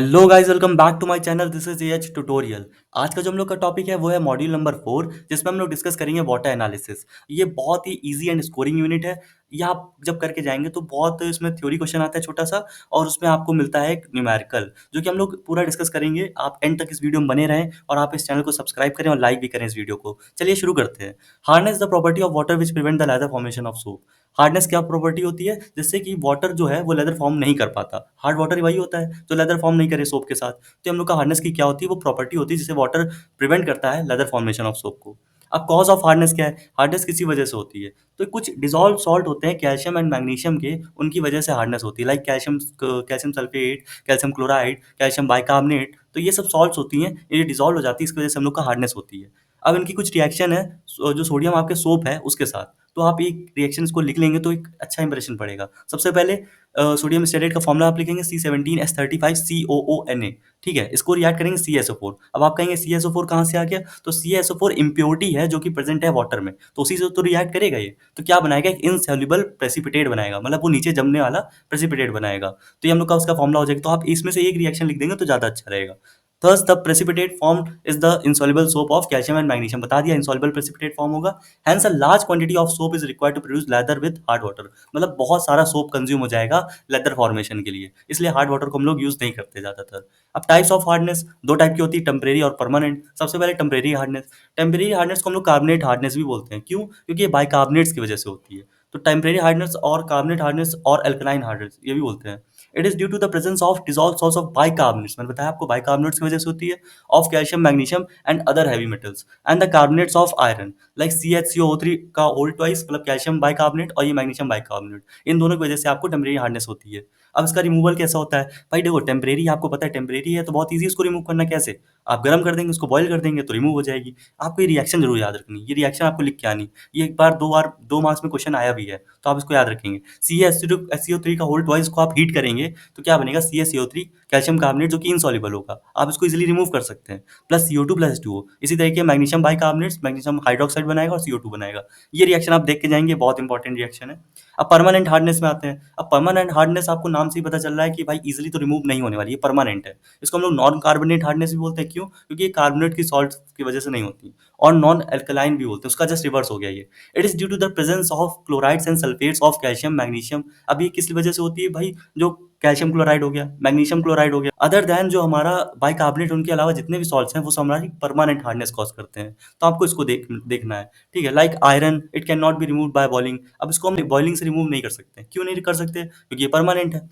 Hello guys, welcome back to my channel. This is H tutorial. आज का जो हम लोग का टॉपिक है वो है मॉड्यूल नंबर 4, जिसमें हम लोग डिस्कस करेंगे वाटर एनालिसिस। ये बहुत ही इजी एंड स्कोरिंग यूनिट है। ये आप जब करके जाएंगे तो बहुत इसमें थ्योरी क्वेश्चन आता है छोटा सा, और उसमें आपको मिलता है एक न्यूमेरिकल, जो कि हम लोग पूरा डिस्कस करेंगे। आप एंड तक इस वीडियो में बने रहें और आप इस चैनल को सब्सक्राइब करें और लाइक भी करें इस वीडियो को। चलिए शुरू करते हैं। Harness the property of water which prevent the leather formation of soap. Hardness क्या प्रॉपर्टी होती है? जिससे कि वाटर जो है वो लेदर फॉर्म नहीं कर पाता। हार्ड वाटर वही होता है जो लेदर फॉर्म नहीं करे सोप के साथ। तो हम लोग का हार्डनेस की क्या होती है? वो प्रॉपर्टी होती है जिससे वाटर प्रिवेंट करता है लेदर फॉर्मेशन ऑफ सोप को। अब कॉज ऑफ हार्डनेस क्या है? हार्डनेस किसी वजह से होती है। तो कुछ डिसॉल्व सॉल्ट होते हैं कैल्शियम एंड मैग्नीशियम के, उनकी वजह से हार्डनेस होती है। Like calcium sulphate, calcium chloride, calcium bicarbonate. तो ये सब सॉल्ट्स होती हैं, ये डिसॉल्व हो जाती है, इसकी वजह से हम लोग का हार्डनेस होती है। अब इनकी कुछ रिएक्शन है जो सोडियम आपके सोप है उसके साथ। तो आप एक रिएक्शन इसको लिख लेंगे तो एक अच्छा इंप्रेशन पड़ेगा। सबसे पहले सोडियम स्टेरेट का फॉर्मूला आप लिखेंगे C17H35COONA। ठीक है, इसको रिएक्ट करेंगे CSO4। अब आप कहेंगे CSO4 कहाँ से आ गया? तो CSO4 इम्प्योरिटी है जो कि प्रेजेंट है वाटर में, तो उसी से तो रिएक्ट करेगा ये। तो क्या बनाएगा? एक इनसॉल्युबल प्रेसिपिटेट बनाएगा, मतलब वो नीचे जमने वाला प्रेसिपिटेट बनाएगा। तो ये हम लोग का उसका फॉर्मूला हो जाएगा। तो आप इसमें से एक रिएक्शन लिख देंगे तो ज़्यादा अच्छा रहेगा। Thus the precipitate formed is the insoluble soap of calcium and magnesium। बता दिया insoluble precipitate form होगा। Hence a large quantity of soap is required to produce lather with hard water। मतलब बहुत सारा सोप कंज्यूम हो जाएगा leather formation के लिए, इसलिए हार्ड वाटर को हम लोग यूज नहीं करते ज्यादातर। अब टाइप्स ऑफ हार्डनेस दो टाइप की होती है, टेम्परेरी और परमानेंट। सबसे पहले टेम्परेरी हार्डनेस। टेम्परेरी हार्डनेस को हम लोग कार्बोनेट हार्डनेस भी बोलते हैं। क्यों? क्योंकि ये बाइकार्बोनेट्स की वजह से होती है। तो टेम्परेरी हार्डनेस और कार्बोनेट हार्डनेस और एल्कलाइन हार्डनेस ये भी बोलते हैं। It is due to the presence of dissolve salts of bicarbonates. मैंने बताया आपको बाइकार्बोनेट्स की वजह से होती है, of calcium magnesium and other heavy metals and the carbonates of iron like CHCO3 का होल ट्वाइस, मतलब कैल्शियम बाइकार्बोनेट और ये मैग्नीशियम बाइकार्बोनेट। इन दोनों की वजह से आपको टेम्परेरी हार्डनेस होती है। अब इसका रिमूवल कैसा होता है? भाई देखो, टेम्परेरी आपको पता है टेम्परेरी है तो बहुत ईजी इसको रिमूव करना। कैसे? आप गर्म कर देंगे, उसको बॉयल कर देंगे तो रिमूव हो जाएगी। आपको ये रिएक्शन जरूर याद रखनी है। ये रिएक्शन आपको लिख के आनी। ये एक बार दो मार्क्स में क्वेश्चन आया भी है, तो आप इसको याद रखेंगे। CaSO3 का होल ट्वाइस को आप हीट करेंगे तो क्या बनेगा? CaCO3 कैल्शियम कार्बोनेट, जो कि इनसॉल्युबल होगा। आप इसको इजीली रिमूव कर सकते हैं। Plus CO2 plus H2O। इसी तरीके मैग्नीशियम बाइकार्बोनेट्स मैग्नीशियम हाइड्रोक्साइड बनाएगा और CO2 बनाएगा। ये रिएक्शन आप देख के जाएंगे, बहुत इंपॉर्टेंट रिएक्शन है। अब परमानेंट हार्डनेस में आते हैं। अब परमानेंट हार्डनेस आपको नाम से ही पता चल रहा है कि भाई इजीली तो रिमूव नहीं होने वाली, ये परमानेंट है। इसको हम लोग नॉन कार्बोनेट हार्डनेस भी बोलते हैं। क्यों? क्योंकि ये कार्बोनेट की सॉल्ट की वजह से नहीं होती। और नॉन एल्कलाइन भी बोलते हैं, उसका जस्ट रिवर्स हो गया ये। It is due to the presence of chlorides and sulphates of calcium magnesium. अब ये किस वजह से होती है भाई? जो कैल्शियम क्लोराइड हो गया, मैग्नीशियम क्लोराइड हो गया, अदर देन जो हमारा बाइकार्बोनेट, उनके अलावा जितने भी सॉल्ट्स हैं वो सब हमारी परमानेंट हार्डनेस कॉज करते हैं। तो आपको इसको देखना है। ठीक है, like iron it can not be remove by boiling. अब इसको हम बॉइलिंग से रिमूव नहीं कर सकते। क्यों नहीं कर सकते? क्योंकि ये परमानेंट है।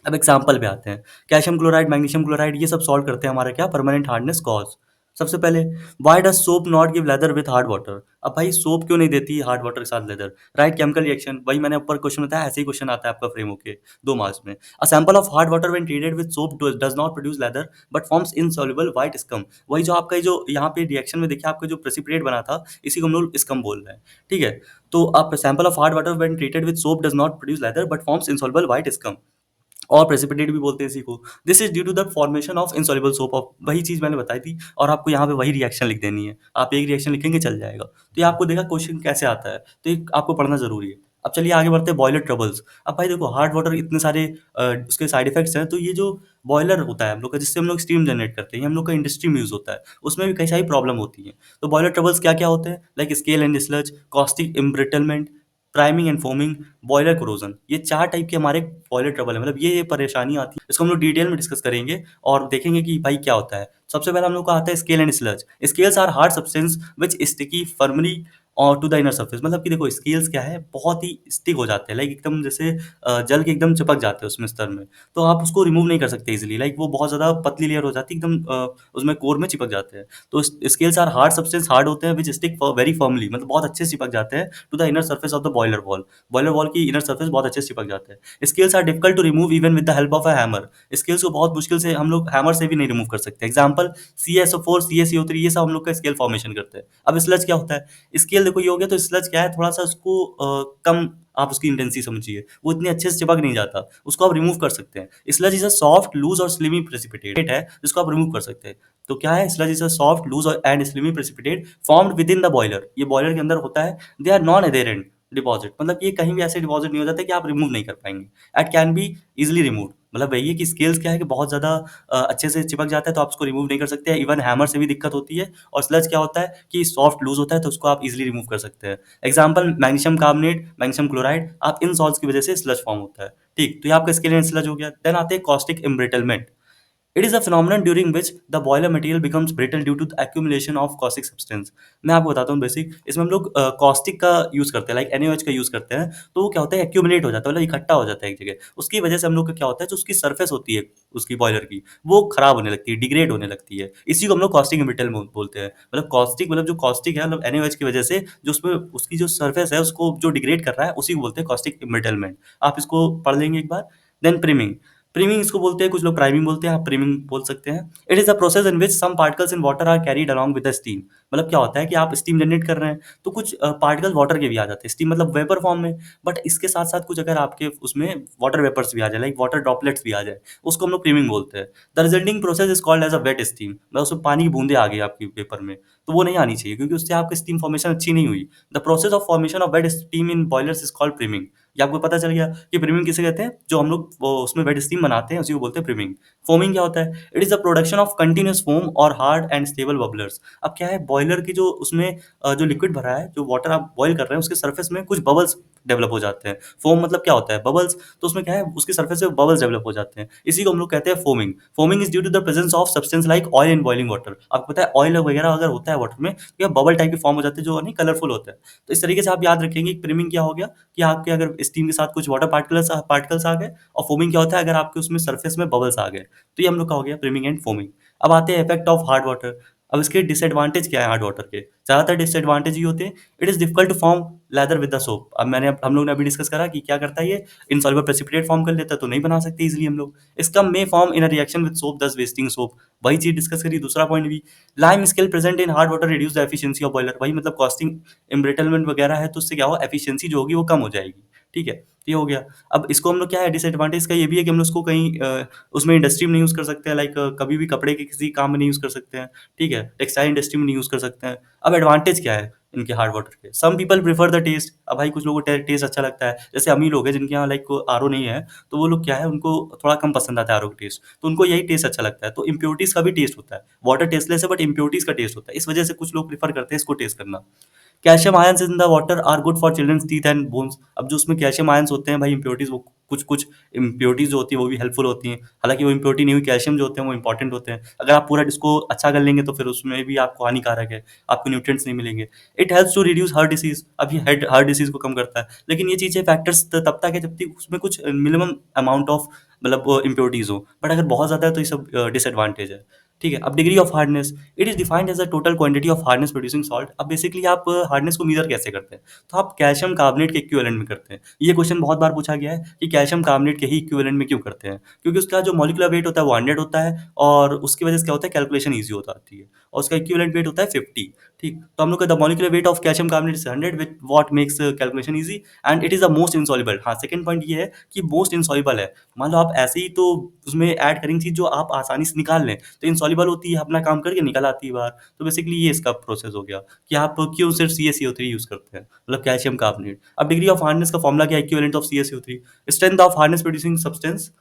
अब एग्जाम्पल पे आते हैं। कैल्शियम क्लोराइड, मैग्नीशियम क्लोराइड, ये सब सॉल्व करते हैं हमारा क्या? Permanent hardness cause. सबसे पहले, why does soap not give lather with hard water? अब भाई सोप क्यों नहीं देती हार्ड वाटर के साथ लेदर? Right, chemical reaction. वही मैंने ऊपर क्वेश्चन बताया, ऐसे ही क्वेश्चन आता है आपका फ्रेम होके 2 मार्क्स में। A sample of hard water when treated with soap does not produce lather but forms insoluble white scum. वही जो आपका जो यहाँ पे रिएक्शन में देखिए, आपका जो प्रेसिपिटेट बना था, इसी को हम लोग स्कम बोल रहे हैं। ठीक है, तो आप sample of hard water when treated with soap does not produce lather but forms insoluble white scum, और प्रेसिपिटेट भी बोलते हैं इसी को। This is due to the formation of insoluble soap of, वही चीज मैंने बताई थी, और आपको यहाँ पे वही रिएक्शन लिख देनी है। आप एक रिएक्शन लिखेंगे चल जाएगा। तो ये आपको देखा क्वेश्चन कैसे आता है, तो ये आपको पढ़ना जरूरी है। अब चलिए आगे बढ़ते हैं, बॉयलर ट्रबल्स। अब भाई देखो, हार्ड वाटर इतने सारे उसके साइड इफेक्ट्स हैं। तो ये जो बॉयलर होता है हम लोग का, जिससे हम लोग स्टीम जनरेट करते हैं, ये हम लोग का इंडस्ट्री में यूज होता है, उसमें भी कई सारी प्रॉब्लम होती है। तो बॉयलर ट्रबल्स क्या क्या होते हैं? Like scale and sludge, caustic embrittlement, priming and foaming, boiler corrosion. ये 4 टाइप के हमारे बॉयलर ट्रबल है, मतलब ये परेशानी आती है। इसको हम लोग डिटेल में डिस्कस करेंगे और देखेंगे कि भाई क्या होता है। सबसे पहले हम लोग का आता है scale and sludge. Scales are hard substance which sticky firmly और टू द इनर सरफेस। मतलब कि देखो, स्केल्स क्या है, बहुत ही स्टिक हो जाते हैं, लाइक एकदम जैसे जल के एकदम चिपक जाते हैं उसमें स्तर में। तो आप उसको रिमूव नहीं कर सकते इजीली, लाइक वो बहुत ज्यादा पतली लेयर हो जाती है, एकदम उसमें कोर में चिपक जाते हैं। तो scales are hard substance, hard होते हैं, विच स्टिक वेरी फर्मली, मतलब बहुत अच्छे से चिपक जाते हैं to the inner surface of the boiler wall. Boiler wall की इनर सर्फेस बहुत अच्छे से चिपक जाते हैं। Scales are difficult to remove even with the help of a hammer. Scales को बहुत मुश्किल से हम लोग हैमर से भी नहीं रिमूव कर सकते। एग्जाम्पल CaSO4, CaCO3, ये सब हम लोग का स्केल फॉर्मेशन करते हैं। अब स्लज क्या होता है? स्केल देखो ये हो गया, तो स्लज क्या है, थोड़ा सा उसको कम आप उसकी इंटेंसिटी समझिए, वो इतनी अच्छे से चिपक नहीं जाता, उसको आप रिमूव कर सकते हैं। Sludge is a soft, loose और स्लिमी प्रेसिपिटेट है, जिसको आप रिमूव कर सकते हैं। तो क्या है? Sludge is a soft, loose and slimy precipitate formed within the boiler. ये बॉयलर के अंदर होता है। They are non adherent deposit, मतलब ये कहीं भी ऐसे डिपॉजिट नहीं हो जाते कि आप रिमूव नहीं कर पाएंगे। It can be easily remove. मतलब वही है कि स्केल्स क्या है कि बहुत ज़्यादा अच्छे से चिपक जाता है तो आप उसको रिमूव नहीं कर सकते हैं। इवन हैमर से भी दिक्कत होती है। और स्लज क्या होता है कि सॉफ्ट लूज़ होता है तो उसको आप ईज़िली रिमूव कर सकते हैं। Example magnesium carbonate, magnesium chloride, आप इन सॉल्ट्स की वजह से स्लज फॉर्म होता है। ठीक, तो ये आपका स्केलियन स्लज हो गया। देन आते हैं caustic embrittlement. It is a phenomenon during which the boiler material becomes brittle due to the accumulation of caustic substance। मैं आपको बताता हूँ बेसिक, इसमें हम लोग कॉस्टिक का यूज़ करते हैं, लाइक NaOH का यूज़ करते हैं। तो वो क्या होता है, एक्यूमुलेट हो जाता है, मतलब इकट्ठा हो जाता है एक जगह। उसकी वजह से हम लोग का क्या होता है, जो उसकी सरफेस होती है उसकी बॉयलर की, वो खराब होने लगती है, डिग्रेड होने लगती है। इसी को हम लोग कॉस्टिक एम्ब्रिटल बोलते हैं। मतलब कॉस्टिक मतलब जो कॉस्टिक है, मतलब NaOH की वजह से जो उसमें उसकी जो सरफेस है उसको जो डिग्रेड कर रहा है, उसी को बोलते हैं कॉस्टिक एम्ब्रिटलमेंट। आप इसको पढ़ लेंगे एक बार। देन प्रिमिंग। प्रीमिंग इसको बोलते हैं, कुछ लोग प्राइमिंग बोलते हैं, आप प्रीमिंग बोल सकते हैं। It is a process in which some particles in water are carried along with the steam. मतलब क्या होता है कि आप स्टीम जनरेट कर रहे हैं, तो कुछ पार्टिकल वाटर के भी आ जाते हैं, स्टीम मतलब वेपर फॉर्म में। बट इसके साथ-साथ कुछ अगर आपके उसमें वाटर वेपर्स भी आ जाए, लाइक वाटर ड्रॉपलेट्स भी आ जाए, उसको हम लोग प्रीमिंग बोलते हैं। The resulting process is called as a wet steam. मतलब उसमें पानी की बूँदें आ गई आपकी पेपर में, तो वो नहीं आनी चाहिए क्योंकि उससे आपकी स्टीम फॉर्मेशन अच्छी नहीं हुई। The process of formation of wet steam in boilers is called priming. ये आपको पता चल गया कि प्रीमिंग किसे कहते हैं? जो हम लोग वो उसमें वेट स्टीम बनाते हैं, उसी को बोलते हैं प्रीमिंग। फोमिंग क्या होता है? It is the production of continuous foam और हार्ड एंड स्टेबल बबलर्स। अब क्या है, बॉयलर की जो उसमें जो लिक्विड भरा है, जो वाटर आप बॉयल कर रहे हैं, उसके सरफेस में कुछ बबल्स डेवलप हो जाते हैं। फोम मतलब क्या होता है? बबल्स। तो उसमें क्या है, उसकी सरफेस से बबल्स डेवलप हो जाते हैं। इसी को हम लोग कहते हैं foaming. Foaming is due to the presence of substance like oil in boiling water. आपको पता है ऑयल वगैरह अगर होता है वाटर में, तो ये बबल टाइप के फॉर्म हो जाते हैं जो नहीं कलरफुल होते हैं। तो इस तरीके से आप याद रखेंगे कि प्रीमिंग क्या हो गया कि आपके अगर स्टीम के साथ कुछ वाटर पार्टिकल्स पार्टिकल्स आ गए, और फोमिंग क्या होता है अगर आपके उसमें सरफेस में बबल्स आ गए। तो ये हम लोग का हो गया प्रीमिंग एंड फोमिंग। अब आते हैं इफेक्ट ऑफ हार्ड वाटर। अब इसके डिसएडवांटेज क्या है हार्ड वाटर के? ज़्यादातर डिसएडवांटेज ये होते हैं, it is difficult to form lather with the soap. अब हम लोग ने अभी डिस्कस करा कि क्या करता है ये, इनसॉल्युबल प्रेसिपिटेट फॉर्म कर लेता है, तो नहीं बना सकते इजीली हम लोग। इसका may form in a reaction with soap दस वेस्टिंग सोप। वही चीज़ डिस्कस करी, दूसरा पॉइंट भी। Lime scale present in hard water reduce the efficiency of boiler. वही मतलब कॉस्टिंग एम्ब्रिटलमेंट वगैरह है, तो उससे क्या होगा, एफिशिएंसी जो होगी वो कम हो जाएगी। ठीक है, तो ये हो गया। अब इसको हम लोग क्या है, डिसएडवांटेज का ये भी है कि हम लोग उसको कहीं उसमें इंडस्ट्री में नहीं यूज़ कर सकते हैं, लाइक कभी भी कपड़े के किसी काम में नहीं यूज़ कर सकते हैं। ठीक है, टेक्सटाइल इंडस्ट्री में नहीं यूज़ कर सकते हैं। अब एडवांटेज क्या है इनके हार्ड वाटर के? Some people prefer the taste. अब भाई कुछ लोगों को टेस्ट अच्छा लगता है, जैसे अमीर लोग हैं जिनके यहाँ लाइक आरओ नहीं है, तो वो लोग क्या है, उनको थोड़ा कम पसंद आता है आरओ का टेस्ट, तो उनको यही टेस्ट अच्छा लगता है। तो इम्प्योरिटीज का भी टेस्ट होता है, वाटर टेस्टलेस है बट इम्प्योरिटीज का टेस्ट होता है, इस वजह से कुछ लोग प्रेफर करते हैं इसको टेस्ट करना। Calcium ions in the water are good for childrens teeth and bones. अब जो उसमें कैल्शियम आयंस होते हैं भाई, इम्प्योरिटीज वो कुछ कुछ इम्प्योरिटीज जो होती है वो भी हेल्पफुल होती हैं। हालांकि वो इम्प्योरिटी नहीं हुई, कैल्शियम जो होते हैं वो इंपॉर्टेंट होते हैं। अगर आप पूरा इसको अच्छा कर लेंगे तो फिर उसमें भी आपको हानिकारक है, आपको न्यूट्रिएंट्स नहीं मिलेंगे। It helps to reduce heart disease. अब ये हार्ट डिसीज को कम करता है, लेकिन ये चीज़ें फैक्टर्स तब तक है जब तक उसमें कुछ मिनिमम अमाउंट ऑफ मतलब इम्प्योरिटीज हो, बट अगर बहुत ज़्यादा है तो ये सब डिसएडवांटेज है। ठीक है, अब degree of hardness. It is defined as a total quantity of hardness producing salt. अब बेसिकली आप हार्डनेस को मेजर कैसे करते हैं? तो आप कैल्शियम कार्बोनेट के इक्विवेलेंट में करते हैं। ये क्वेश्चन बहुत बार पूछा गया है कि कैल्शियम कार्बोनेट के ही इक्विवेलेंट में क्यों करते हैं? क्योंकि उसका जो मॉलिक्यूलर वेट होता है वो 100 होता है, और उसकी वजह से क्या होता है, कैलकुलेशन ईजी हो जाती है, और उसका इक्विवेलेंट वेट होता है 50। ठीक, तो हम लोग का the molecular weight of calcium carbonate is 100 with what makes calculation easy, and it is the most insoluble. हाँ, सेकंड पॉइंट ये है कि मोस्ट इनसॉल्युबल है। मान लो आप ऐसे ही तो उसमें ऐड करेंगे चीज़ जो आप आसानी से निकाल लें, तो इनसॉल्युबल होती है, अपना काम करके निकल आती है बाहर। तो बेसिकली ये इसका प्रोसेस हो गया कि आप क्यों सिर्फ CaCO3 यूज़ करते हैं, मतलब कैल्शियम कार्बोनेट। अब डिग्री ऑफ हार्डनेस का फॉर्मूला क्या है? Equivalent of CaCO3। Strength of hardness producing substance,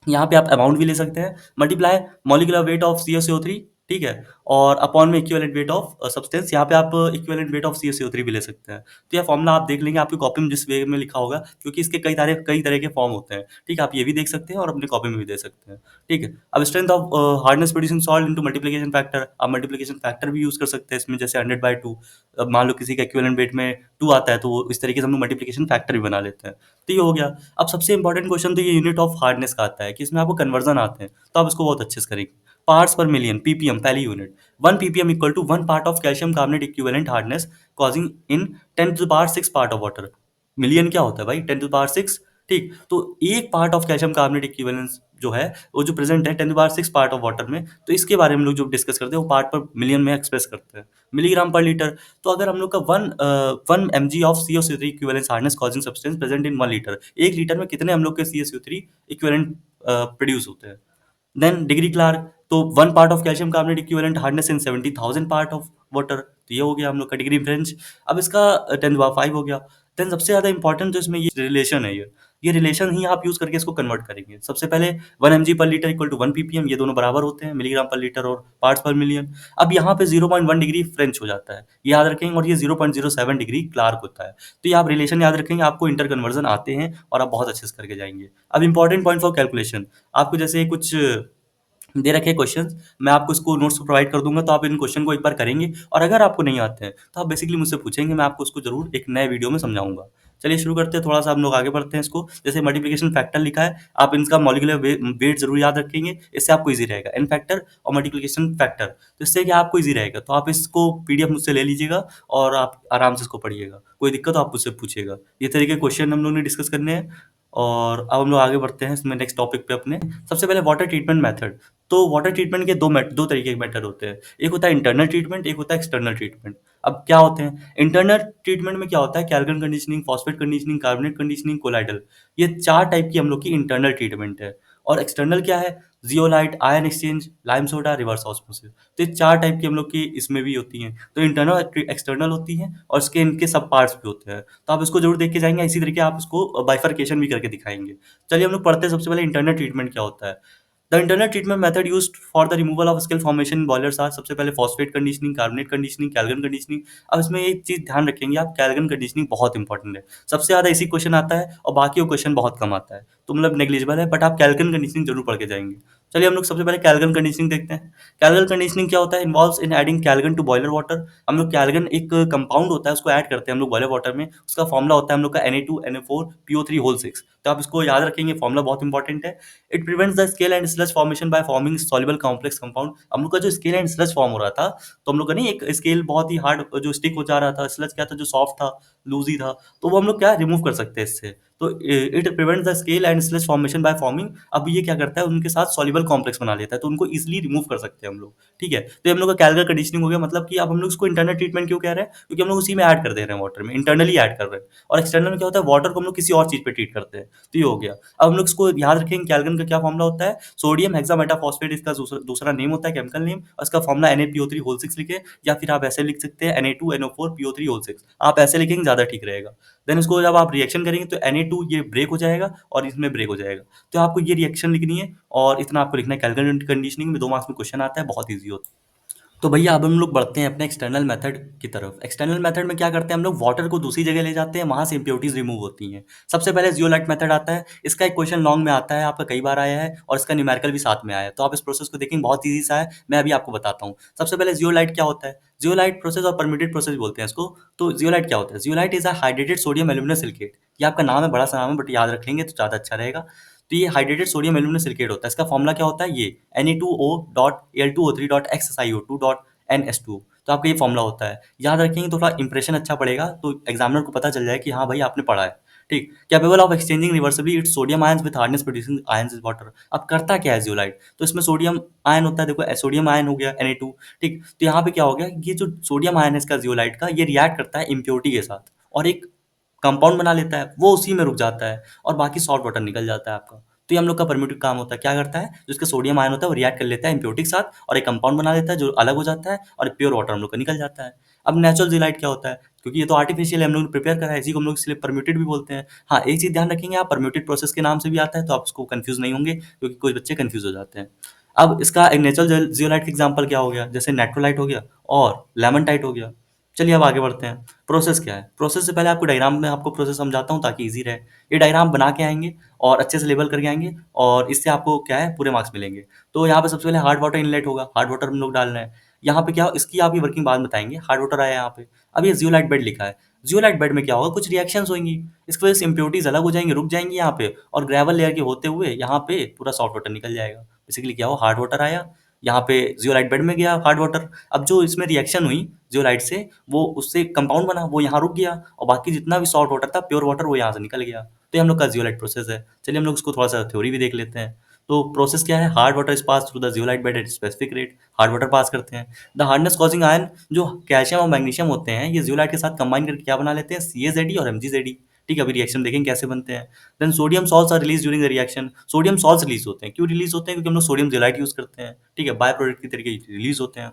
यहाँ पे आप अमाउंट भी ले सकते हैं, multiply molecular weight of CaCO3। ठीक है, और अपॉन में इक्विवेलेंट वेट ऑफ सब्सटेंस, यहाँ पे आप इक्विवेलेंट वेट ऑफ CaCO3 भी ले सकते हैं। तो यह फॉर्मूला आप देख लेंगे आपकी कॉपी में जिस वे में लिखा होगा, क्योंकि इसके कई तरह के फॉर्म होते हैं। ठीक है, आप ये भी देख सकते हैं और अपनी कॉपी में भी दे सकते हैं। ठीक है, अब strength of hardness producing salt into multiplication factor. आप मल्टीप्लिकेशन फैक्टर भी यूज़ कर सकते हैं इसमें, जैसे 100/2। अब मान लो किसी का इक्विवेलेंट वेट में 2 आता है, तो वो इस तरीके से हम लोग मल्टीप्लिकेशन फैक्टर भी बना लेते हैं। तो ये हो गया। अब सबसे इंपॉर्टेंट क्वेश्चन तो ये यूनिट ऑफ हार्डनेस का आता है कि इसमें आपको कन्वर्जन आते हैं, तो आप इसको बहुत अच्छे से करेंगे। पार्ट्स पर मिलियन पीपीएम पहली unit. 1 ppm equal to 1 part of calcium carbonate equivalent hardness causing in 10⁶ part of water. Million क्या होता है भाई? 10⁶। ठीक, तो एक part of calcium carbonate equivalence जो है वो जो प्रेजेंट है 10⁶ पार्ट ऑफ वाटर में, तो इसके बारे में हम लोग जो डिस्कस करते हैं वो पार्ट पर मिलियन में एक्सप्रेस करते हैं, मिलीग्राम पर लीटर। तो अगर हम लोग का 1 mg of CaCO3 equivalence hardness causing substance present in 1 litre, 1 litre में कितने हम लोग के CaCO3 इक्विवेलेंट प्रोड्यूस होते हैं? देन डिग्री क्लार्क, तो 1 part of calcium carbonate equivalent hardness in 70,000 part of water. तो ये हो गया हम लोग का डिग्री फ्रेंच। अब इसका 10⁵ हो गया। देन सबसे ज़्यादा इंपॉर्टेंट जो इसमें ये रिलेशन है, ये रिलेशन ही आप यूज़ करके इसको कन्वर्ट करेंगे। सबसे पहले 1 mg पर लीटर इक्वल टू 1 ppm, ये दोनों बराबर होते हैं, मिलीग्राम पर लीटर और पार्ट्स पर मिलियन। अब यहाँ पे 0.1 डिग्री फ्रेंच हो जाता है, ये याद रखेंगे, और ये 0.07 डिग्री क्लार्क होता है। तो ये आप रिलेशन याद रखेंगे, आपको इंटर कन्वर्जन आते हैं और आप बहुत अच्छे से करके जाएंगे। अब इंपॉर्टेंट पॉइंट फॉर कैलकुलेशन, आपको जैसे कुछ दे रखे क्वेश्चंस, मैं आपको इसको नोट्स प्रोवाइड कर दूंगा, तो आप इन क्वेश्चन को एक बार करेंगे, और अगर आपको नहीं आते हैं तो आप बेसिकली मुझसे पूछेंगे, मैं आपको उसको जरूर एक नए वीडियो में समझाऊंगा। चलिए शुरू करते हैं, थोड़ा सा हम लोग आगे बढ़ते हैं इसको। जैसे मल्टीप्लिकेशन फैक्टर लिखा है, आप इनका मॉलिक्यूलर वेट जरूर याद रखेंगे, इससे आपको इजी रहेगा। एन फैक्टर और मल्टीप्लिकेशन फैक्टर, तो इससे क्या आपको इजी रहेगा। तो आप इसको पीडीएफ मुझसे ले लीजिएगा और आप आराम से इसको पढ़िएगा, कोई दिक्कत हो आप मुझसे पूछिएगा। ये तरीके क्वेश्चन हम लोग ने डिस्कस करने हैं। और अब हम लोग आगे बढ़ते हैं इसमें नेक्स्ट टॉपिक पे अपने। सबसे पहले वाटर ट्रीटमेंट मेथड। तो वाटर ट्रीटमेंट के दो तरीके के मेथड होते हैं, एक होता है इंटरनल ट्रीटमेंट, एक होता है एक्सटर्नल ट्रीटमेंट। अब क्या होते हैं इंटरनल ट्रीटमेंट में, क्या होता है Calgon conditioning, phosphate conditioning, carbonate conditioning, colloidal, ये 4 टाइप की हम लोग की इंटरनल ट्रीटमेंट है। और एक्सटर्नल क्या है, zeolite, ion exchange, lime soda, reverse osmosis. तो ये 4 टाइप की हम लोग की इसमें भी होती हैं। तो इंटरनल एक्सटर्नल होती हैं, और इसके इनके सब पार्ट्स भी होते हैं, तो आप इसको जरूर देख के जाएंगे। इसी तरीके आप इसको बाइफर्केशन भी करके दिखाएंगे। चलिए हम लोग पढ़ते हैं, सबसे पहले इंटरनल ट्रीटमेंट क्या होता है। The internal treatment method used for the removal of scale formation in boilers are, सबसे पहले phosphate conditioning, carbonate conditioning, Calgon conditioning. अब इसमें एक चीज ध्यान रखेंगे आप, कैल्विन कंडीशनिंग बहुत इंपॉर्टेंट है, सबसे ज्यादा इसी क्वेश्चन आता है, और बाकी वो क्वेश्चन बहुत कम आता है, तो मतलब नेग्लिजिबल है, बट आप कैल्विन कंडीशनिंग जरूर पढ़ के जाएंगे। चलिए हम लोग सबसे पहले कैल्विन कंडीशनिंग देखते हैं। कैल्विन कंडीशनिंग क्या होता है, involves in adding Calgon to boiler water. हम लोग कैल्विन एक कंपाउंड होता है, उसको ऐड करते हैं हम लोग बॉयलर वाटर में, उसका फॉर्मुला होता है हम लोग का Na2NO4PO3 होल 6। तो आप इसको याद रखेंगे, फॉर्मुला बहुत इंपॉर्टेंट है। It prevents the scale and sludge formation by forming soluble complex compound. हम लोग का जो स्केल एंड स्लज फॉर्म हो रहा था, तो हम लोग का नहीं, एक स्केल बहुत ही हार्ड जो स्टिक हो जा रहा था, स्लज क्या था जो सॉफ्ट था, लूजी था, तो वो हम लोग क्या रिमूव कर सकते हैं इससे। तो it prevents the scale and sludge formation by forming. अब ये क्या करता है, उनके साथ सॉल्युबल कॉम्प्लेक्स बना लेता है, तो उनको इजिली रिमूव कर सकते हैं हम लोग। ठीक है, तो ये हम लोग का कैलकुलर कंडीशनिंग हो गया। मतलब कि अब हम लोग इसको इंटरनल ट्रीटमेंट क्यों कह रहे हैं, क्योंकि हम लोग उसी में ऐड कर दे रहे हैं, वाटर में इंटरनली ऐड कर रहे हैं। और एक्सटर्नल में क्या होता है, वाटर को हम लोग किसी और चीज पे ट्रीट करते हैं, तो ये हो गया। अब हम लोग इसको याद रखेंगे, कैल्विन का क्या फॉर्मुला होता है, सोडियम हेक्सामेटाफॉस्फेट इसका दूसरा नेम होता है, केमिकल नेम, और इसका फॉर्मुला Na2PO3 होल 6 लिखे, या फिर आप ऐसे लिख सकते हैं Na2NO4PO3 होल 6, आप ऐसे लिखेंगे ज्यादा ठीक रहेगा। देन इसको जब आप रिएक्शन करेंगे तो Na2 ये ब्रेक हो जाएगा और इसमें ब्रेक हो जाएगा, तो आपको ये रिएक्शन लिखनी है, और इतना आपको लिखना है। कैल्विन कंडीशनिंग में 2 मार्क्स में क्वेश्चन आता है, बहुत ईजी होता है। तो भैया अब हम लोग बढ़ते हैं अपने एक्सटर्नल मेथड की तरफ। एक्सटर्नल मेथड में क्या करते हैं हम लोग, वाटर को दूसरी जगह ले जाते हैं, वहां से इंप्योरिटीज रिमूव होती हैं। सबसे पहले जियोलाइट मेथड आता है, इसका एक क्वेश्चन लॉन्ग में आता है, आपका कई बार आया है, और इसका न्यूमेरिकल भी साथ में आया है, तो आप इस प्रोसेस को देखेंगे, बहुत ईजी सा है, मैं अभी आपको बताता हूँ। सबसे पहले जियोलाइट क्या होता है, जियोलाइट प्रोसेस और परमिटेड प्रोसेस बोलते हैं इसको। तो जियोलाइट क्या होता है, zeolite is a hydrated sodium aluminium silicate. ये आपका नाम है, बड़ा सा नाम है, बट याद रख लेंगे तो ज़्यादा अच्छा रहेगा। तो ये हाइड्रेटेड सोडियम एल्यूमिनम सिलिकेट होता है, इसका फॉर्मुला क्या होता है, ये Na2O.Al2O3.XSiO2.NS2। तो आपका ये फॉर्मुला होता है, याद रखेंगे तो थोड़ा इंप्रेशन अच्छा पड़ेगा, तो एग्जामिनर को पता चल जाए कि हाँ भाई आपने पढ़ा है। ठीक, capable of exchanging reversibly it's sodium ions with hardness producing ions is water. अब करता क्या है जियोलाइट, तो इसमें सोडियम आयन होता है, देखो सोडियम आयन हो गया Na2। ठीक, तो यहाँ पे क्या हो गया, ये जो सोडियम आयन है इसका जियोलाइट का, ये रिएक्ट करता है इम्प्योरिटी के साथ, और एक कंपाउंड बना लेता है, वो उसी में रुक जाता है, और बाकी सॉल्ट वाटर निकल जाता है आपका। तो ये हम लोग का परम्यूटिव काम होता है, क्या करता है, जो इसका सोडियम आयन होता है वो रिएक्ट कर लेता है इम्प्योरिटी के साथ, और एक कंपाउंड बना लेता है जो अलग हो जाता है, और प्योर वाटर हम लोग का निकल जाता है। अब नेचुरल जिलाइट क्या होता है, क्योंकि ये तो आर्टिफिशियल है, हम लोग ने प्रिपेयर करा है, इसी को हम लोग इसलिए परम्यूटेड भी बोलते हैं। हाँ, एक चीज ध्यान रखेंगे आप, परम्यूटेड प्रोसेस के नाम से भी आता है, तो आप उसको कंफ्यूज नहीं होंगे, क्योंकि कुछ बच्चे कंफ्यूज हो जाते हैं। अब इसका एक नेचुरल जियोलाइट का एग्जाम्पल क्या हो गया, जैसे नेट्रोलाइट हो गया और लेमनटाइट हो गया। चलिए अब आगे बढ़ते हैं। प्रोसेस क्या है, प्रोसेस से पहले आपको डायग्राम में आपको प्रोसेस समझाता हूँ ताकि इजी रहे। ये डायग्राम बना के आएंगे और अच्छे से लेबल करके आएंगे, और इससे आपको क्या है पूरे मार्क्स मिलेंगे। तो यहाँ पे सबसे पहले हार्ड वाटर इनलेट होगा, हार्ड वाटर हम लोग डाल रहे हैं। यहाँ पे क्या, इसकी आप ये वर्किंग बाद में बताएंगे। हार्ड वाटर आया यहाँ पे, अब ये जियोलाइट बेड लिखा है। जियोलाइट बेड में क्या होगा, कुछ रिएक्शंस होंगी, इसकी वजह से इंप्योरिटीज अलग हो जाएंगी, रुक जाएंगी यहाँ पे, और ग्रेवल लेयर के होते हुए यहाँ पे पूरा सॉफ्ट वाटर निकल जाएगा। बेसिकली क्या हो, हार्ड वाटर आया, यहाँ पे जियोलाइट बेड में गया हार्ड वाटर। अब जो इसमें रिएक्शन हुई जियोलाइट से, वो उससे कंपाउंड बना, वो यहाँ रुक गया, और बाकी जितना भी सॉल्ट वाटर था, प्योर वाटर, वो यहाँ से निकल गया। तो ये हम लोग का जियोलाइट प्रोसेस है। चलिए हम लोग इसको थोड़ा सा थ्योरी भी देख लेते हैं। तो प्रोसेस क्या है, hard water is pass through the zeolite bed at specific rate, hard water पास करते हैं। द हार्डनेस कॉजिंग आयन, जो कैल्शियम और मैग्नीशियम होते हैं, ये जियोलाइट के साथ कंबाइन करके क्या बना लेते हैं, CaZe और MgZe। ठीक है, अभी रिएक्शन देखेंगे कैसे बनते हैं। Then sodium salts are release during the reaction. Sodium salts release होते हैं, क्यों रिलीज होते हैं, क्योंकि हम लोग सोडियम जियोलाइट यूज करते हैं। ठीक है, बाय प्रोडक्ट की तरीके रिलीज होते हैं।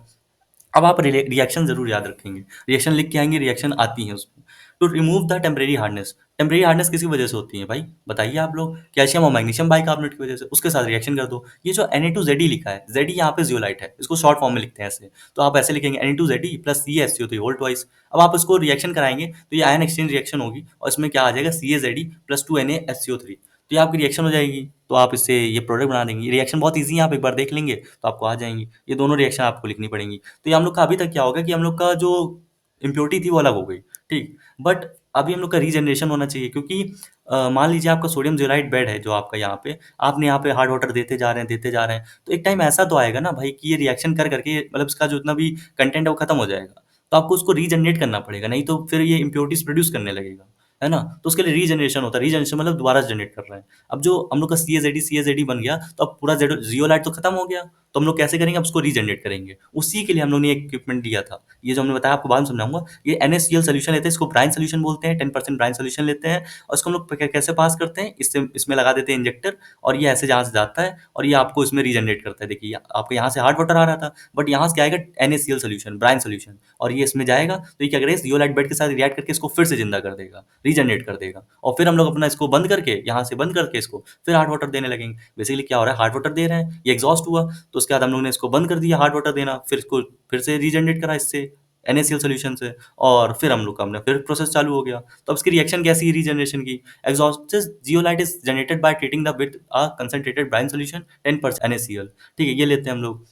अब आप रिएक्शन जरूर याद रखेंगे, रिएक्शन लिख के आएंगे, रिएक्शन आती है उसमें। To remove the temporary hardness. Temporary hardness किसी वजह से होती है भाई, बताइए आप लोग। कैल्शियम और मैग्नीशियम बाइकार्बोनेट की वजह से, उसके साथ रिएक्शन कर दो। ये जो Na2Zd लिखा है, Zd यहाँ पे जियोलाइट है, इसको शॉर्ट फॉर्म में लिखते हैं ऐसे, तो आप ऐसे लिखेंगे Na2Zd plus CaSO3 whole twice. अब आप इसको रिएक्शन कराएंगे तो ये आयन एक्सचेंज रिएक्शन होगी और इसमें क्या आ जाएगा, CaZd प्लस 2NaSCO3। तो ये आपकी रिएक्शन हो जाएगी, तो आप इससे ये प्रोडक्ट बना देंगे। रिएक्शन बहुत ईजी है, आप एक बार देख लेंगे तो आपको आ जाएंगी। ये दोनों रिएक्शन आपको लिखनी पड़ेंगी। तो ये हम लोग का अभी तक क्या होगा कि हम लोग का जो इम्प्योरिटी थी वो अलग हो गई, ठीक। बट अभी हम लोग का रीजनरेशन होना चाहिए, क्योंकि मान लीजिए आपका सोडियम जियोलाइट बेड है जो आपका यहाँ पे, आपने यहाँ पे हार्ड वाटर देते जा रहे हैं देते जा रहे हैं, तो एक टाइम ऐसा तो आएगा ना भाई कि ये रिएक्शन कर करके मतलब इसका जो इतना भी कंटेंट है वो खत्म हो जाएगा। तो आपको उसको रीजनरेट करना पड़ेगा, नहीं तो फिर ये इम्प्योरिटीज प्रोड्यूस करने लगेगा, है ना। तो उसके लिए रीजनरेशन होता है। रीजनरेशन मतलब दोबारा जनरेट कर रहे हैं। अब जो हम लोग का सी ए जेड बन गया, तो अब पूरा जियोलाइट तो खत्म हो गया। तो हम लोग कैसे करेंगे, अब उसको रीजनरेट करेंगे। उसी के लिए हम लोग ने इक्विपमेंट लिया था, ये जो हमने बताया आपको बाद में समझाऊंगा। ये NaCl सोल्यूशन लेते हैं, इसको ब्राइन सोल्यूशन बोलते हैं। 10% ब्राइन सोल्यूशन लेते हैं और इसको हम लोग कैसे पास करते हैं, इससे इसमें लगा देते हैं इंजेक्टर, और ये ऐसे जहाँ से जाता है और ये आपको इसमें रीजनरेट करता है। देखिए आपको यहाँ से हार्ड वाटर आ रहा था, बट यहाँ से क्या आएगा, NaCl सोल्यूशन, ब्राइन सोल्यूशन, और ये इसमें जाएगा तो ये क्या करेगा, जियोलाइट बेड के साथ रिएक्ट करके इसको फिर से जिंदा कर देगा, रीजनरेट कर देगा। और फिर हम लोग अपना इसको बंद करके, यहाँ से बंद करके इसको फिर हार्ड वाटर देने लगेंगे। बेसिकली क्या हो रहा है, हार्ड वाटर दे रहे हैं, ये एग्जॉस्ट हुआ, तो उसके बाद हम लोग ने इसको बंद कर दिया हार्ड वाटर देना, फिर इसको फिर से रीजनरेट करा इससे NaCl सोल्यूशन से, और फिर हम लोग का हमने फिर प्रोसेस चालू हो गया। तो अब इसकी रिएक्शन कैसी है रीजनरेशन की, exhausted zeolite is generated by treating the with a concentrated brine solution 10% NaCl, ठीक है, ये लेते हैं हम लोग।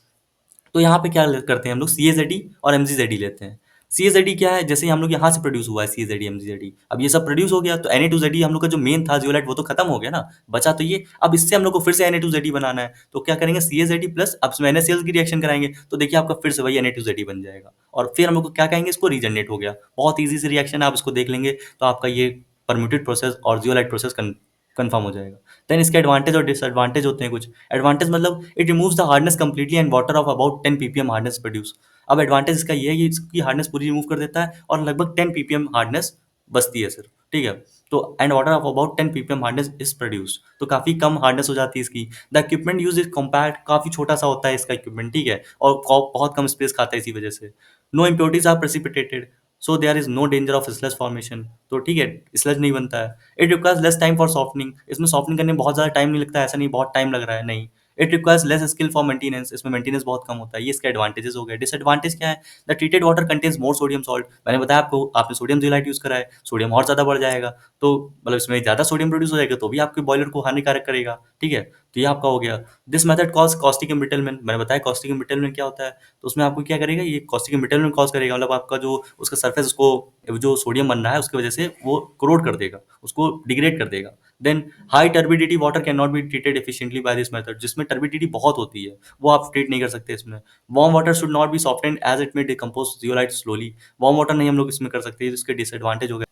तो यहाँ पे क्या करते हैं हम लोग, CaZd और MgZd लेते हैं। CaZd क्या है, जैसे ही हम लोग यहाँ से प्रोड्यूस हुआ है CaZd MgZd, अब ये सब प्रोड्यूस हो गया, तो Na2Zd हम लोग का जो मेन था जियोलाइट वो तो खत्म हो गया ना, बचा तो ये। अब इससे हम लोग को फिर से Na2Zd बनाना है, तो क्या करेंगे, CaZd प्लस अब इसमें NaCl की रिएक्शन कराएंगे, तो देखिए आपका फिर से वही Na2Zd बन जाएगा। और फिर हम लोग को क्या कहेंगे, इसको रीजनरेट हो गया। बहुत ईजी से रिएक्शन है, आप इसको देख लेंगे तो आपका ये परम्यूटेड प्रोसेस और जियोलाइट प्रोसेस कन्फर्म हो जाएगा। देन इसके एडवांटेज और डिसएडवांटेज होते हैं कुछ। एडवांटेज मतलब it removes the hardness completely and water of about 10 ppm hardness produce. अब एडवांटेज इसका ये है कि इसकी हार्डनेस पूरी रिमूव कर देता है और लगभग 10 ppm हार्डनेस बचती है सिर्फ, ठीक है। तो and water of about 10 ppm hardness is produce, तो काफी कम हार्डनेस हो जाती है इसकी। The equipment use is compact, काफी छोटा सा होता है इसका इक्विपमेंट, ठीक है, और बहुत कम स्पेस खाता है इसी वजह से। No impurities are precipitated, so there is no danger of sludge formation, तो ठीक है, स्लज नहीं बनता है। It requires less time for softening, इसमें सॉफ्टनिंग करने में बहुत ज़्यादा टाइम नहीं लगता है, ऐसा नहीं बहुत टाइम लग रहा है, नहीं। It requires less skill for maintenance, इसमें मेंटेनेंस बहुत कम होता है। ये इसके एडवांटेजेस हो गए। डिसएडवांटेज क्या है, the treated water contains more sodium salt, मैंने बताया आपको, आपने सोडियम जियोलाइट यूज करा है, सोडियम और ज़्यादा बढ़ जाएगा, तो मतलब इसमें ज़्यादा सोडियम प्रोड्यूस हो जाएगा, तो भी आपके बॉयलर को हानिकारक करेगा, ठीक है। तो ये आपका हो गया। This method cause caustic embrittlement, मैंने बताया कॉस्टिक एम्ब्रिटलमेंट क्या होता है, तो उसमें आपको क्या करेगा, ये कॉस्टिक एम्ब्रिटलमेंट कॉज करेगा, मतलब आपका जो उसका सरफेस, उसको जो सोडियम बन रहा है उसकी वजह से वो कोरोड कर देगा, उसको डिग्रेड कर देगा। Then high turbidity water can not be treated efficiently by this method, जिसमें टर्बिडिटी बहुत होती है वो आप ट्रीट नहीं कर सकते इसमें। Warm water should not be softened as it may decompose zeolite slowly, warm water नहीं हम लोग इसमें कर सकते, इसके डिसएडवांटेज हो गए।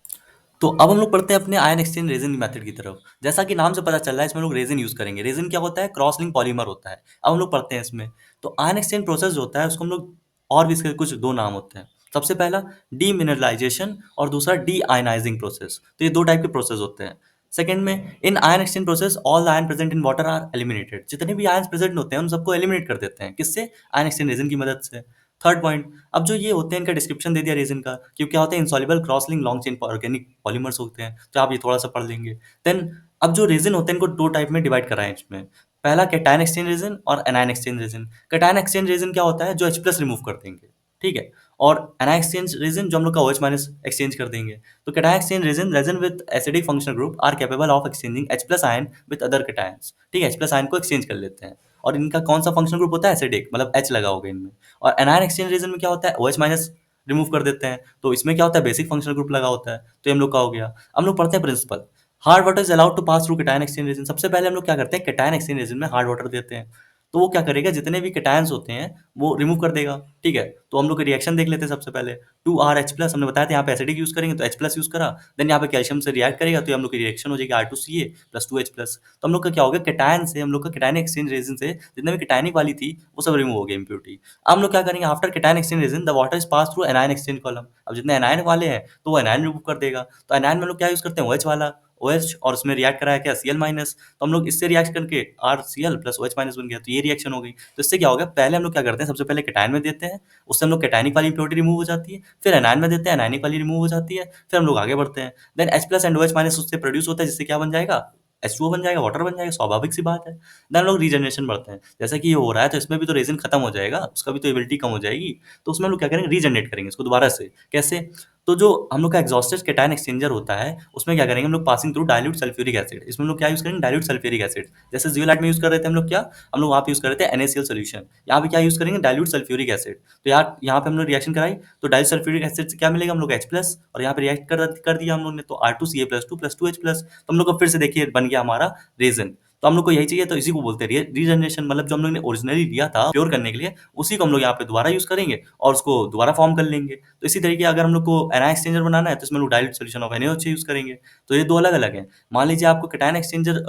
तो अब हम लोग पढ़ते हैं अपने आयन एक्सचेंज रेजिन मेथड की तरफ। जैसा कि नाम से पता चल रहा है, इसमें लोग रेजिन यूज करेंगे। रेजिन क्या होता है, क्रॉस लिंक पॉलीमर होता है। अब हम लोग पढ़ते हैं इसमें। तो आयन एक्सचेंज प्रोसेस जो होता है उसको हम लोग, और भी इसके कुछ दो नाम होते हैं। सबसे पहला डीमिनरलाइजेशन और दूसरा डी आयनाइजिंग प्रोसेस, तो ये दो टाइप के प्रोसेस होते हैं। सेकंड में, in ion exchange process all ion present in water are eliminated, जितने भी आयन प्रेजेंट होते हैं उन सबको एलिमिनेट कर देते हैं, किससे, आयन एक्सचेंज रेजिन की मदद से। थर्ड पॉइंट, अब जो ये होते हैं इनका डिस्क्रिप्शन दे दिया रेजिन का, क्योंकि क्या होते हैं, insoluble cross link long chain organic polymers होते हैं, तो आप ये थोड़ा सा पढ़ लेंगे। देन अब जो रेजिन होते हैं इनको दो टाइप में डिवाइड करा है इसमें। पहला कैटायन एक्सचेंज रेजिन और anion exchange resin. Cation exchange resin क्या होता है, जो H प्लस रिमूव कर देंगे, ठीक है। और एनायन एक्सचेंज रेजिन जो हम लोग का OH माइनस एक्सचेंज कर देंगे। तो cation exchange resin, resin with acidic functional group are capable of exchanging H plus ion with other cations, ठीक है, H प्लस आयन को एक्सचेंज कर लेते हैं। और इनका कौन सा फंक्शनल ग्रुप होता है, एसिडिक, मतलब H लगा होगा इनमें। और एनायन एक्सचेंज रीजन में क्या होता है, OH माइनस रिमूव कर देते हैं, तो इसमें क्या होता है, बेसिक फंक्शनल ग्रुप लगा होता है, तो ये हम लोग का हो गया। हम लोग पढ़ते हैं principle. Hard water is allowed to pass through cation exchange resin. सबसे पहले हम लोग क्या करते हैं, कैटायन एक्सचेंज रीजन में हार्ड वाटर देते हैं, तो वो क्या करेगा, जितने भी कैटायंस होते हैं वो रिमूव कर देगा, ठीक है। तो हम लोग रिएक्शन देख लेते हैं सबसे पहले। 2RH+, हमने बताया था यहाँ पे एसिडिक यूज करेंगे तो H+ यूज करा, देन यहाँ पे कैल्शियम से रिएक्ट करेगा तो हम लोग की रिएक्शन हो जाएगी R2Ca प्लस 2H+। तो हम लोग का क्या हो गया, कैटायन से हम लोग का कैटायन एक्सचेंज रेजिन से जितने भी कैटायनिक वाली थी वो सब रिमूव हो गई इम्प्योरिटी। अब हम लोग क्या करेंगे, after cation exchange resin the water is pass through anion exchange column. अब जितने एनायन वाले हैं तो वो एनायन रिमूव कर देगा, तो एनायन में लोग क्या यूज करते हैं, OH वाला, OH और उसमें रिएक्ट कराया क्या Cl माइनस, तो हम लोग इससे रिएक्ट करके RCl प्लस OH माइनस बन गया, तो ये रिएक्शन हो गई। तो इससे क्या हो गया, पहले हम लोग क्या करते हैं, सबसे पहले केटायन में देते हैं, उससे हम लोग केटायनिक वाली इम्प्योरिटी रिमूव हो जाती है, फिर एनायन में देते हैं, एनायनिक वाली रिमूव हो जाती है, फिर हम लोग आगे बढ़ते हैं। Then H plus and OH minus उससे प्रोड्यूस होता है, जिससे क्या बन जाएगा, H2O बन जाएगा, वाटर बन जाएगा, स्वाभाविक सी बात है। देन हम लोग रीजनरेशन बढ़ते हैं, जैसा कि ये हो रहा है तो इसमें भी तो रेजिन खत्म हो जाएगा, उसका भी तो एबिलिटी कम हो जाएगी, तो उसमें हम लोग क्या करेंगे, रीजनरेट करेंगे इसको दोबारा से। कैसे, तो जो हम लोग का एग्जॉस्टेड केटायन एक्सचेंजर होता है, उसमें क्या करेंगे हम लोग, passing through dilute sulphuric acid, इसमें हम लोग क्या यूज करेंगे, डाइल्यूट सल्फ्यूरिक एसिड। जैसे जियोलाइट में यूज कर रहे थे हम लोग, क्या हम लोग वहाँ पे यूज कर रहे थे NaCl सोल्यूशन, यहाँ पे क्या यूज करेंगे, डाइल्यूट सल्फ्यूरिक एसिड। तो यार यहाँ पे हम लोग रिएक्शन कराई, तो डाइल्यूट सल्फ्यूरिक एसिड से क्या मिलेगा, हम लोग H प्लस, और यहाँ पे रिएक्ट कर दिया हम लोग ने, तो R2Ca+2 प्लस 2H प्लस, तो हम लोग को फिर से देखिए बन गया हमारा रेजन। तो हम लोग को यही चाहिए, तो इसी को बोलते हैं रीजनरेशन, मतलब जो हम लोग ने ओरिजिनली लिया था प्योर करने के लिए, उसी को हम लोग यहाँ पे दोबारा यूज करेंगे और उसको दोबारा फॉर्म कर लेंगे। तो इसी तरीके अगर हम लोग को एनायन एक्सचेंजर बनाना है, तो इसमें लोग dilute solution of NaOH use करेंगे। तो ये दो अलग अलग है। मान लीजिए आपको कैटायन एक्सचेंजर